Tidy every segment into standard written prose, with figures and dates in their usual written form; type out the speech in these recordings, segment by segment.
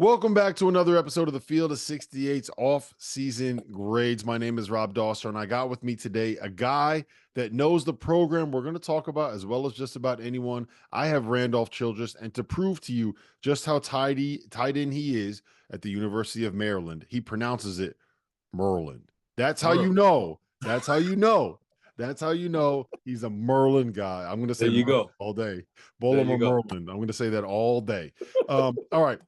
Welcome back to another episode of the Field of 68's off-season grades. My name is Rob Dauster, and I got with me today a guy that knows the program we're going to talk about as well as just about anyone. I have Randolph Childress, and to prove to you just how tied in he is at the University of Maryland, he pronounces it Merlin. That's how you know. That's how you know. That's how you know he's a Merlin guy. I'm going to say there you Merlin go. all day. There you Bollinger go. Merlin. I'm going to say that all day. All right.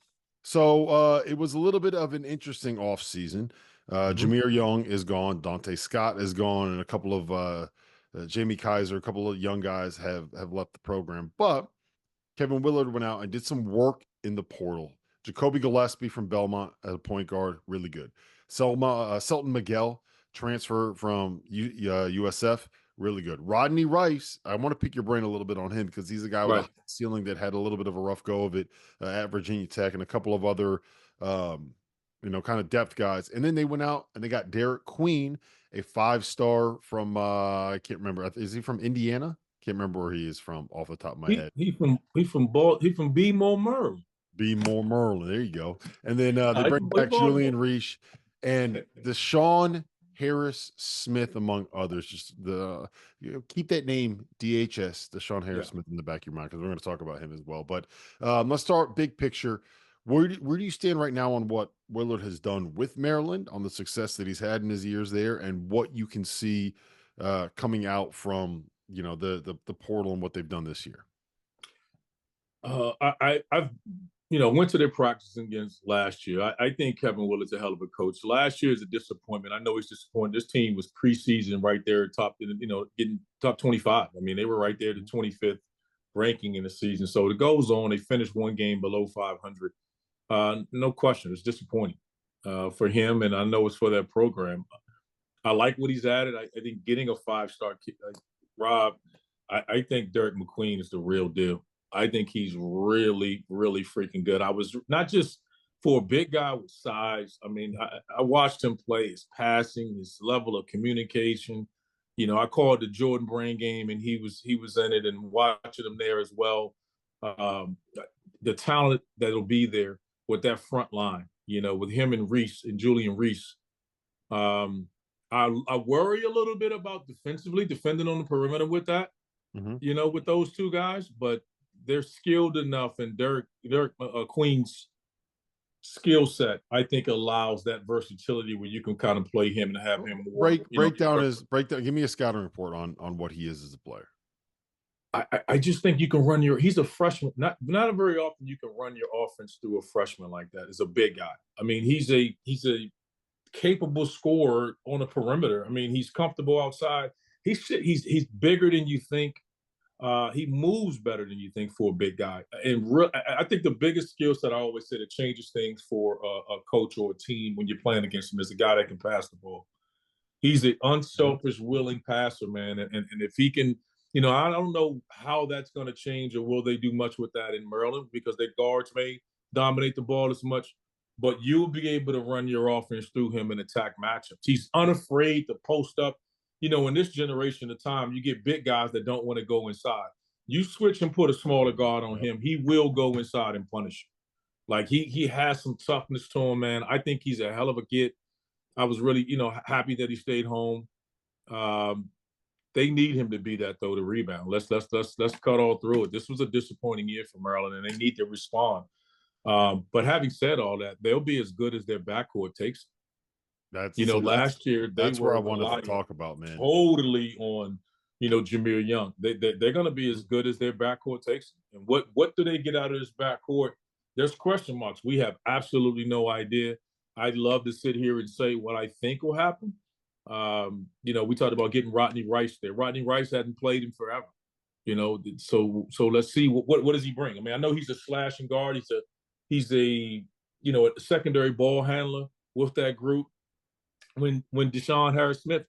So it was a little bit of an interesting offseason. Jameer Young is gone. Dante Scott is gone. And a couple of Jamie Kaiser, a couple of young guys have left the program. But Kevin Willard went out and did some work in the portal. Jacoby Gillespie from Belmont as a point guard, really good. Selton Miguel, transfer from USF, really good. Rodney Rice, I want to pick your brain a little bit on him because he's a guy with a ceiling that had a little bit of a rough go of it at Virginia Tech and a couple of other, kind of depth guys. And then they went out and they got Derek Queen, a 5-star from, I can't remember. Is he from Indiana? Can't remember where he is from off the top of my head. He from B-More Merlin. B-More Merlin. There you go. And then they bring back Julian Reich and Deshaun Harris Smith, among others. Just keep that name DHS, Deshaun Harris Smith, in the back of your mind because we're going to talk about him as well. But let's start big picture. Where do you stand right now on what Willard has done with Maryland, on the success that he's had in his years there, and what you can see coming out from the portal and what they've done this year? I've went to their practice against last year. I think Kevin Willard's a hell of a coach. Last year is a disappointment. I know he's disappointed. This team was preseason right there, getting top 25. I mean, they were right there, the 25th ranking in the season. So it goes on. They finished one game below 500. No question, it's disappointing for him, and I know it's for that program. I like what he's added. I think getting a 5-star kid, Rob, I think Derek McQueen is the real deal. I think he's really, really freaking good. I was not just for a big guy with size. I mean, I watched him play, his passing, his level of communication. I called the Jordan Brain game, and he was in it, and watching him there as well. The talent that'll be there with that front line, with him and Reese and Julian Reese. I worry a little bit about defending on the perimeter with that, with those two guys, but they're skilled enough, and Derek Queen's skill set, I think, allows that versatility where you can kind of play him and have him more. Break down. Give me a scouting report on what he is as a player. I just think you can he's a freshman. Not very often you can run your offense through a freshman like that. It's a big guy. I mean, he's a capable scorer on the perimeter. I mean, he's comfortable outside. He's bigger than you think. He moves better than you think for a big guy. And I think the biggest skill set, I always say, that changes things for a coach or a team when you're playing against him is a guy that can pass the ball. He's an unselfish, willing passer, man. And if he can, I don't know how that's going to change, or will they do much with that in Maryland, because their guards may dominate the ball as much, but you'll be able to run your offense through him and attack matchups. He's unafraid to post up. In this generation of time, you get big guys that don't want to go inside. You switch and put a smaller guard on him, he will go inside and punish you. Like, he has some toughness to him, man. I think he's a hell of a kid. I was really, happy that he stayed home. They need him to be that, though, to rebound. Let's cut all through it. This was a disappointing year for Maryland, and they need to respond. But having said all that, they'll be as good as their backcourt takes. Last year that's where I wanted to talk about, man. Totally on, Jameer Young. They're going to be as good as their backcourt takes. And what do they get out of this backcourt? There's question marks. We have absolutely no idea. I'd love to sit here and say what I think will happen. We talked about getting Rodney Rice there. Rodney Rice hadn't played in forever. So let's see what does he bring. I mean, I know he's a slashing guard. He's a secondary ball handler with that group. When Deshaun Harris Smith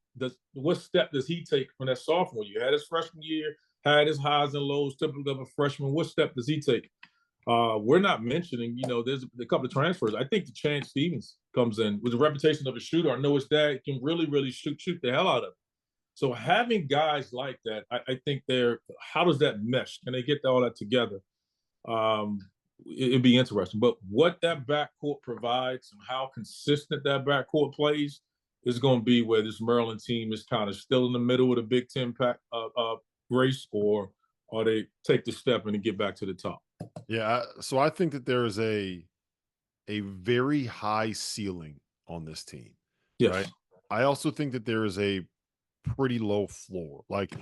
what step does he take from that sophomore year? Had his freshman year, had his highs and lows, typical of a freshman. What step does he take? We're not mentioning, there's a couple of transfers. I think the Chance Stevens comes in with the reputation of a shooter. I know his dad can really, really shoot the hell out of it. So having guys like that, I think how does that mesh? Can they get all that together? it'd be interesting. But what that backcourt provides and how consistent that backcourt plays is going to be where this Maryland team is kind of still in the middle of the Big Ten race, or they take the step and get back to the top. Yeah, so I think that there is a very high ceiling on this team, right? Yes. I also think that there is a pretty low floor. Like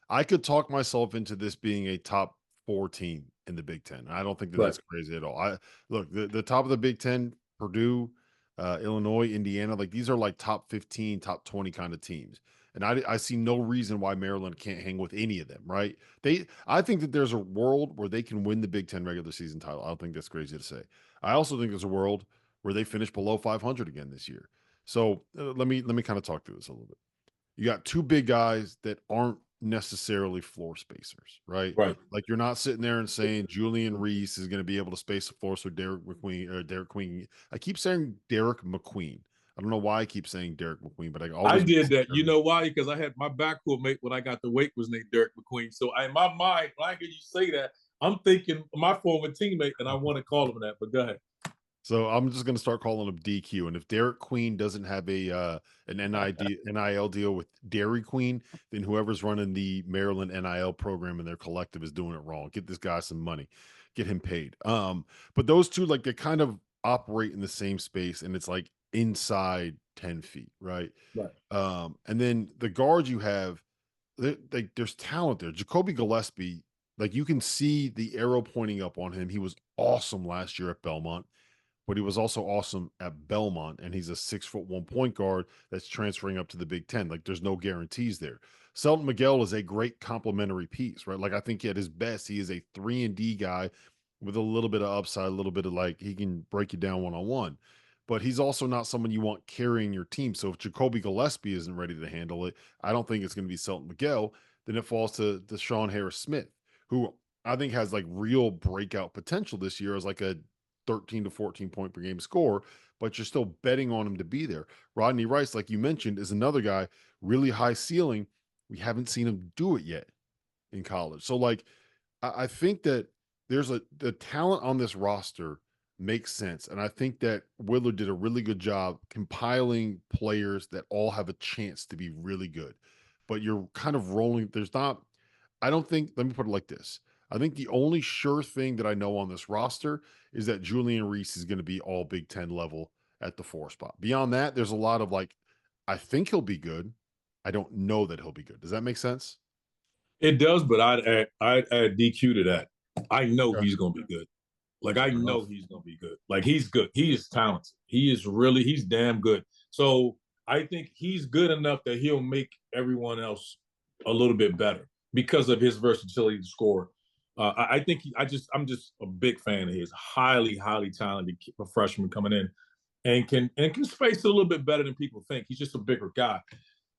I could talk myself into this being a top 4 team in the Big Ten. I don't think that Right. that's crazy at all. I look the top of the Big Ten, Purdue, Illinois, Indiana, like these are like top 15, top 20 kind of teams. And I see no reason why Maryland can't hang with any of them, right? I think that there's a world where they can win the Big Ten regular season title. I don't think that's crazy to say. I also think there's a world where they finish below 500 again this year. So let me kind of talk through this a little bit. You got 2 big guys that aren't necessarily floor spacers, right? Right. Like you're not sitting there and saying Julian Reese is going to be able to space the floor so Derek McQueen or Derek Queen. I keep saying Derek McQueen. I don't know why I keep saying Derek McQueen, but I always did that. You know why? Because I had my backcourt mate when I got the weight was named Derek McQueen. So in my mind, when I hear you say that, I'm thinking my former teammate, and I want to call him that. But go ahead. So I'm just going to start calling him DQ. And if Derek Queen doesn't have an NIL deal with Dairy Queen, then whoever's running the Maryland NIL program in their collective is doing it wrong. Get this guy some money, get him paid. But those two, like they kind of operate in the same space, and it's like inside 10 feet, right? Right. And then the guards you have, there's talent there. Jacoby Gillespie, like you can see the arrow pointing up on him. He was awesome last year at Belmont, but he was also awesome at Belmont, and he's a 6'1" point guard that's transferring up to the Big Ten. Like there's no guarantees there. Selton Miguel is a great complementary piece, right? Like I think at his best, he is a 3-and-D guy with a little bit of upside, a little bit of like he can break you down one-on-one. But he's also not someone you want carrying your team. So if Jacoby Gillespie isn't ready to handle it, I don't think it's going to be Selton Miguel. Then it falls to Sean Harris-Smith, who I think has like real breakout potential this year as like a 13 to 14 point per game score, but you're still betting on him to be there. Rodney Rice, like you mentioned, is another guy, really high ceiling. We haven't seen him do it yet in college. So like, I think that the talent on this roster makes sense. And I think that Willard did a really good job compiling players that all have a chance to be really good. But you're kind of rolling. I don't think, let me put it like this. I think the only sure thing that I know on this roster is that Julian Reese is going to be all Big Ten level at the 4 spot. Beyond that, there's a lot of like, I think he'll be good. I don't know that he'll be good. Does that make sense? It does, but I'd add DQ to that. I know Okay. he's going to be good. Like I Fair know enough. he's going to be good. Like he's good. He is talented. He's damn good. So I think he's good enough that he'll make everyone else a little bit better because of his versatility to score. I think I'm just a big fan of his. Highly, highly talented freshman coming in, and can space it a little bit better than people think. He's just a bigger guy,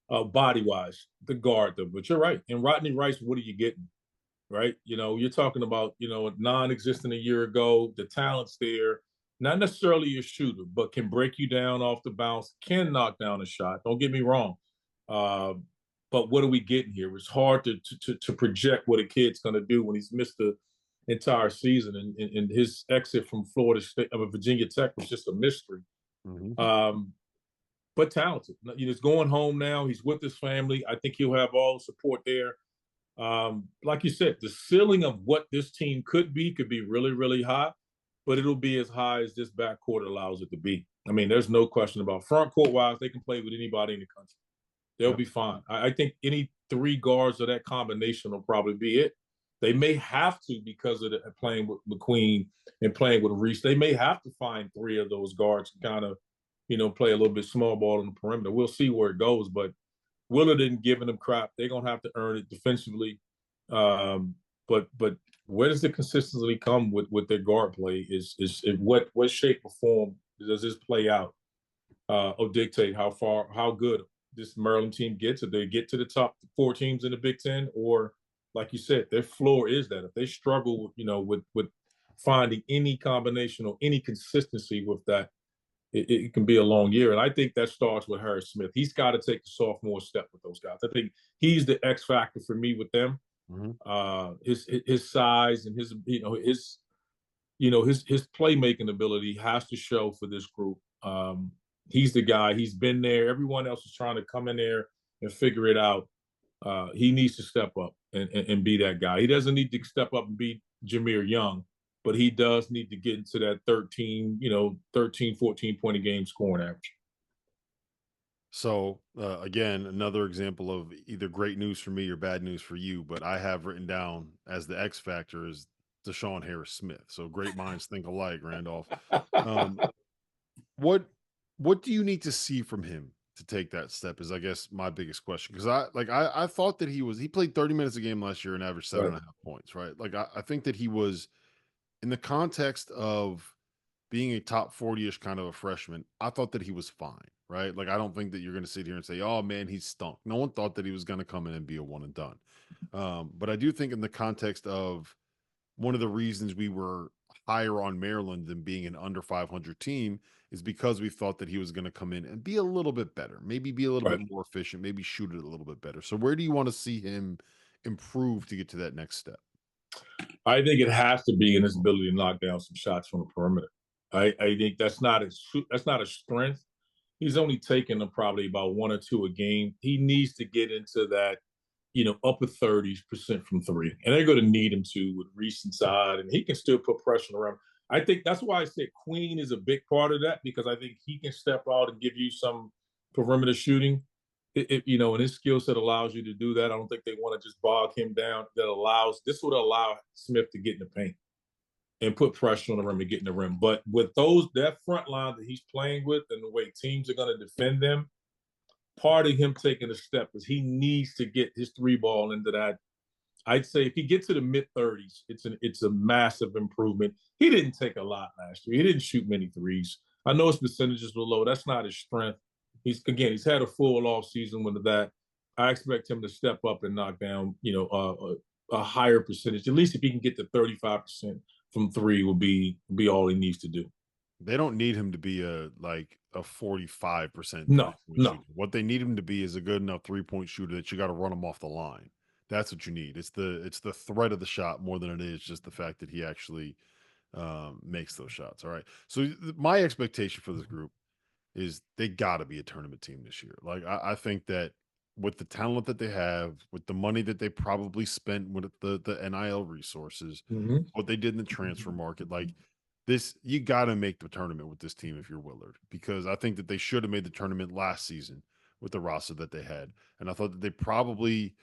body wise, the guard though. But you're right. And Rodney Rice, what are you getting? Right? You know, you're talking about, non-existent a year ago. The talent's there, not necessarily a shooter, but can break you down off the bounce, can knock down a shot. Don't get me wrong. But what are we getting here? It's hard to project what a kid's going to do when he's missed the entire season, and his exit from Florida State, Virginia Tech was just a mystery. Mm-hmm. But talented. He's going home now. He's with his family. I think he'll have all the support there. Like you said, the ceiling of what this team could be really, really high, but it'll be as high as this backcourt allows it to be. I mean, there's no question about front court wise, they can play with anybody in the country. They'll be fine. I think any 3 guards of that combination will probably be it. They may have to, because of playing with McQueen and playing with Reese, they may have to find 3 of those guards to kind of, play a little bit small ball on the perimeter. We'll see where it goes, but Willard isn't giving them crap. They're gonna have to earn it defensively. But where does the consistency come with their guard play? Is what shape or form does this play out? Or dictate how good this Maryland team gets. If they get to the top 4 teams in the Big Ten, or like you said, their floor is that. If they struggle, with finding any combination or any consistency with that, it can be a long year. And I think that starts with Harris-Smith. He's got to take the sophomore step with those guys. I think he's the X factor for me with them. Mm-hmm. His size and his his playmaking ability has to show for this group. He's the guy. He's been there. Everyone else is trying to come in there and figure it out. He needs to step up and be that guy. He doesn't need to step up and be Jameer Young, but he does need to get into that 13, 14 point a game scoring average. So again, another example of either great news for me or bad news for you. But I have written down as the X factor is Deshaun Harris Smith. So great minds think alike, Randolph. Um, what what do you need to see from him to take that step? Is I guess my biggest question because I thought that he played 30 minutes a game last year and averaged seven Right. and a half points. Right. Like I think that he was in the context of being a top 40-ish kind of a freshman, I thought that he was fine, right? Like I don't think that you're going to sit here and say, "Oh man, he stunk." No one thought that he was going to come in and be a one and done. But I do think in the context of one of the reasons we were higher on Maryland than being an under 500 team is because we thought that he was going to come in and be a little bit better, maybe be a little Right. bit more efficient, maybe shoot it a little bit better. So where do you want to see him improve to get to that next step? I think it has to be in his ability to knock down some shots from the perimeter. I think that's not a strength. He's only taken them probably about one or two a game. He needs to get into that, upper 30% from three. And they're going to need him to with Reese inside, and he can still put pressure around. I think that's why I said Queen is a big part of that because I think he can step out and give you some perimeter shooting. And his skill set allows you to do that. I don't think they want to just bog him down. This would allow Smith to get in the paint and put pressure on the rim and get in the rim. But with that front line that he's playing with and the way teams are going to defend them, part of him taking a step is he needs to get his three ball into that. I'd say if he gets to the mid 30s, it's a massive improvement. He didn't take a lot last year. He didn't shoot many threes. I know his percentages were low. That's not his strength. He's had a full off season with that. I expect him to step up and knock down, a higher percentage. At least if he can get to 35% from three, will be all he needs to do. They don't need him to be a 45% No, three-point no. shooter. What they need him to be is a good enough three-point shooter that you got to run him off the line. That's what you need. It's the threat of the shot more than it is just the fact that he actually makes those shots. All right. So my expectation for this group is they got to be a tournament team this year. Like I think that with the talent that they have, with the money that they probably spent with the NIL resources, Mm-hmm. what they did in the transfer market, like this, you got to make the tournament with this team if you're Willard, because I think that they should have made the tournament last season with the roster that they had, and I thought that they probably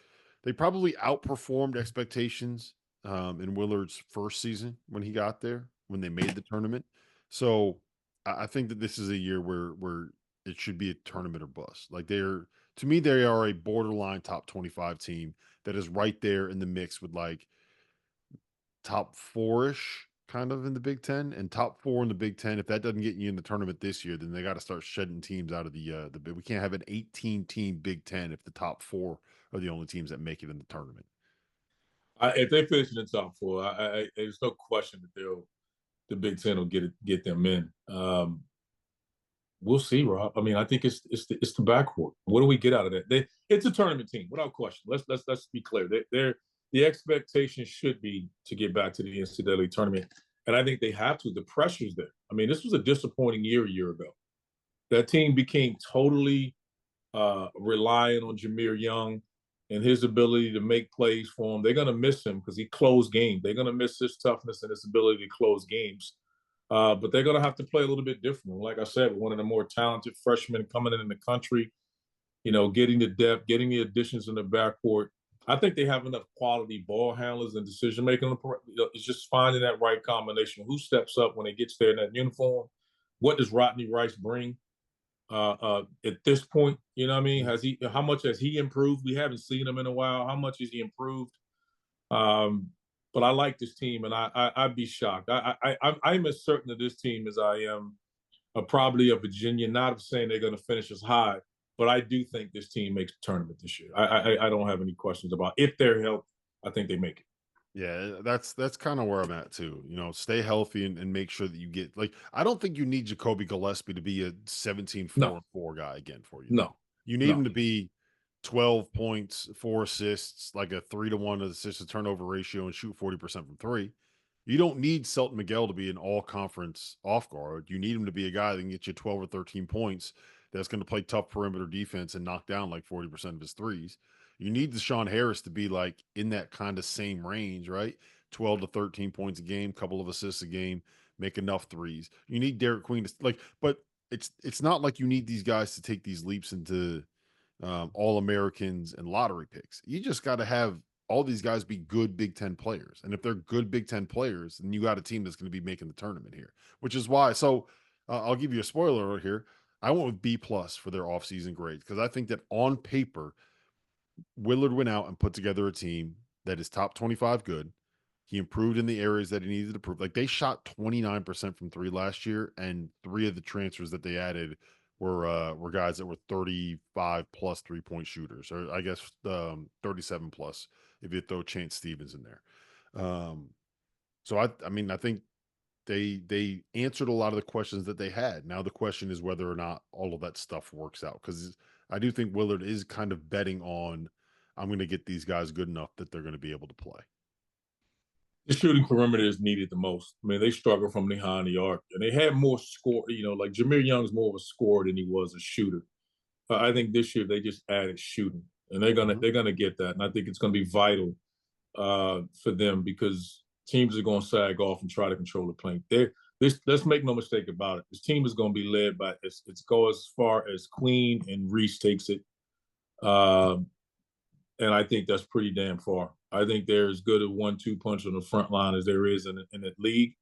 outperformed expectations in Willard's first season when he got there when they made the tournament. So I think that this is a year where it should be a tournament or bust. Like to me, they are a borderline top 25 team that is right there in the mix with like top four-ish kind of in the Big Ten and top four in the Big Ten. If that doesn't get you in the tournament this year, then they got to start shedding teams out of the we can't have an 18 team Big Ten if the top four are the only teams that make it in the tournament. If they finish in the top four, there's no question that the Big Ten will get them in. We'll see, Rob. I mean, I think it's the backcourt. What do we get out of that? It's a tournament team, without question. Let's be clear. The expectation should be to get back to the NCAA tournament, and I think they have to. The pressure's there. I mean, this was a disappointing year a year ago. That team became totally reliant on Jameer Young and his ability to make plays for them. They're going to miss him because he closed games. They're going to miss his toughness and his ability to close games. But they're going to have to play a little bit different. Like I said, one of the more talented freshmen coming in the country, getting the depth, getting the additions in the backcourt. I think they have enough quality ball handlers and decision making. It's just finding that right combination. Who steps up when it gets there in that uniform? What does Rodney Rice bring? At this point, you know what I mean? How much has he improved? We haven't seen him in a while. How much has he improved? But I like this team, and I'd be shocked. I'm as certain of this team as I am probably of Virginia. Not saying they're going to finish as high, but I do think this team makes the tournament this year. I don't have any questions about if they're healthy. I think they make it. Yeah, that's kind of where I'm at too. Stay healthy and make sure that you get like I don't think you need Jacoby Gillespie to be a 17-4 No, and 4 guy again for you. no, You need no. him to be 12 points, 4 assists, like a 3-to-1 assist to turnover ratio and shoot 40% from three. You don't need Selton Miguel to be an all-conference off guard. You need him to be a guy that can get you 12 or 13 points that's going to play tough perimeter defense and knock down like 40% of his threes. You need Deshaun Harris to be like in that kind of same range, right? 12 to 13 points a game, couple of assists a game, make enough threes. You need Derek Queen to like, but it's not like you need these guys to take these leaps into All-Americans and lottery picks. You just got to have all these guys be good Big Ten players. And if they're good Big Ten players, then you got a team that's going to be making the tournament here, which is why. So I'll give you a spoiler alert here. I went with B+ for their offseason grades because I think that on paper, Willard went out and put together a team that is top 25 good. He improved in the areas that he needed to improve. Like they shot 29% from three last year, and 3 of the transfers that they added were guys that were 35 plus 3-point shooters, or I guess 37 plus if you throw Chance Stevens in there. So I mean I think they answered a lot of the questions that they had. Now the question is whether or not all of that stuff works out, because I do think Willard is kind of betting on I'm going to get these guys good enough that they're going to be able to play. The shooting perimeter is needed the most. I mean, they struggle from behind the arc, and they had more score. You know, like Jameer Young's more of a scorer than he was a shooter. I think this year they just added shooting, and they're gonna get that, and I think it's gonna be vital for them because teams are gonna sag off and try to control the paint. Let's make no mistake about it. This team is gonna be led by it's go as far as Queen and Reese takes it. And I think that's pretty damn far. I think they're as good a 1-2 punch on the front line as there is in the league.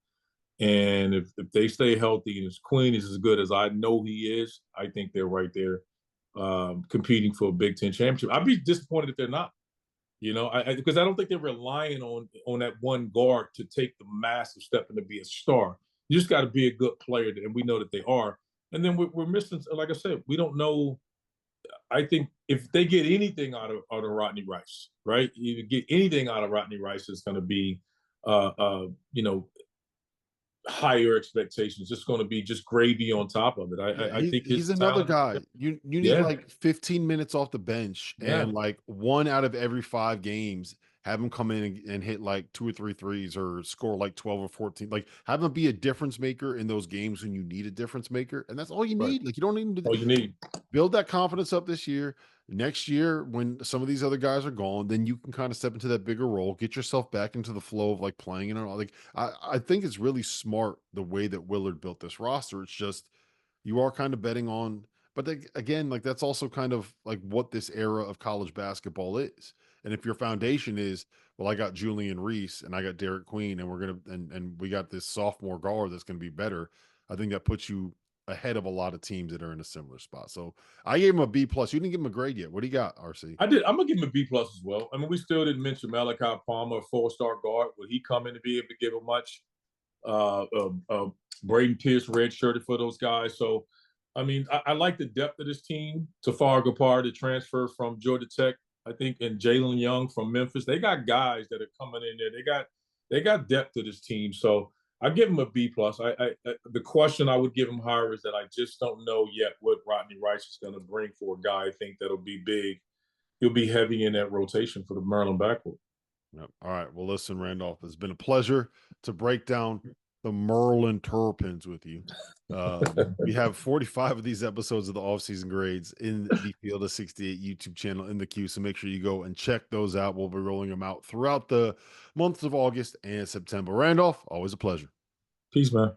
And if they stay healthy and his Queen is as good as I know he is, I think they're right there competing for a Big Ten championship. I'd be disappointed if they're not. You know, because I don't think they're relying on that one guard to take the massive step and to be a star. You just got to be a good player, and we know that they are. And then we're missing, like I said, we don't know. I think if they get anything out of Rodney Rice, right? You get anything out of Rodney Rice, it's going to be, you know, higher expectations. It's going to be just gravy on top of it. I think he's another guy. You need like 15 minutes off the bench and like 1 out of every 5 games have him come in and hit like 2 or 3 threes or score like 12 or 14. Like have him be a difference maker in those games when you need a difference maker, and that's all you need. Like you don't even all you need. Build that confidence up this year. Next year, when some of these other guys are gone, then you can kind of step into that bigger role, get yourself back into the flow of like playing and all. Like I think it's really smart the way that Willard built this roster. It's just you are kind of betting on, but again, like that's also kind of like what this era of college basketball is. And if your foundation is, well, I got Julian Reese and I got Derek Queen, and we're gonna and we got this sophomore guard that's gonna be better, I think that puts you ahead of a lot of teams that are in a similar spot. So I gave him a B+. You didn't give him a grade yet. What do you got, RC? I did. I'm gonna give him a B+ as well. I mean, we still didn't mention Malachi Palmer, a 4-star guard. Will he come in to be able to give him much? Braden Pierce redshirted for those guys. So, I mean, I like the depth of this team. Tafar Gapar, the transfer from Georgia Tech, I think, and Jalen Young from Memphis. They got guys that are coming in there. They got depth to this team. So I give him a B+. The question I would give him higher is that I just don't know yet what Rodney Rice is going to bring for a guy I think that'll be big. He'll be heavy in that rotation for the Maryland backcourt. Yep. All right. Well, listen, Randolph, it's been a pleasure to break down the Maryland Terrapins with you. We have 45 of these episodes of the offseason grades in the Field of 68 YouTube channel in the queue. So make sure you go and check those out. We'll be rolling them out throughout the months of August and September. Randolph, always a pleasure. Peace, man.